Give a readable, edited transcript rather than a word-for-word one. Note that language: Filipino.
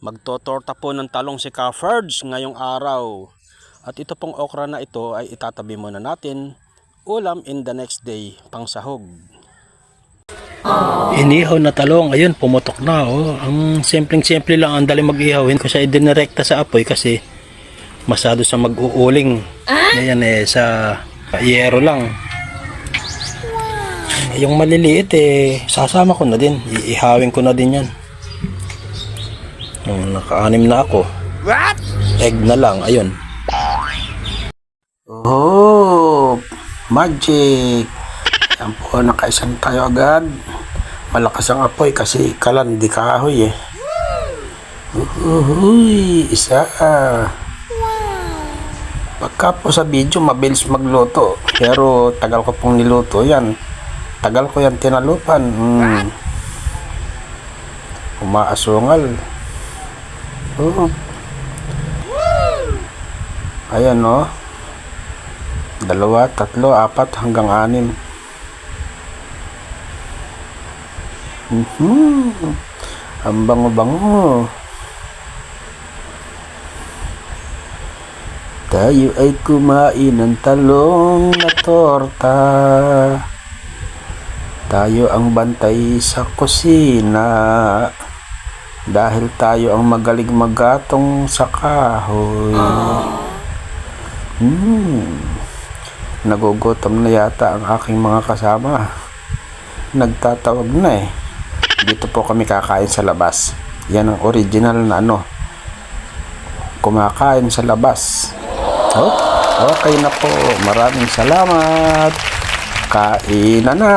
Magtotorta po ng talong si Ka-Ferds ngayong araw. At ito pong okra na ito ay itatabi muna natin. Ulam in the next day, pang sahog. Inihaw na talong, ayun, pumutok na. Oh. Ang simpleng-simple lang, ang dali mag-ihawin ko siya idinirekta sa apoy kasi masyado sa mag-uuling. Ayan sa yero lang. Yung maliliit sasama ko na din. Iihawin ko na din yan. Naka-anim na ako. What? Egg na lang, ayun. Oh, magic. Yan po, nakaisan tayo agad. Malakas ang apoy kasi kalan di kahoy Uhuy, isa. Pagka po sa video, mabilis magluto. Pero tagal ko pong niluto yan. Tagal ko yan tinalupan. Umaasungal. Ayan o. 2, 3, 4 hanggang 6. Ang bango-bango. Tayo ay kumain ng talong na torta. Tayo ang bantay sa kusina. Dahil tayo ang magaling maggatong sa kahoy. Nagugutom na yata ang aking mga kasama. Nagtatawag na Dito po kami kakain sa labas. Yan ang original na kumakain sa labas. Okay na po. Maraming salamat. Kain na.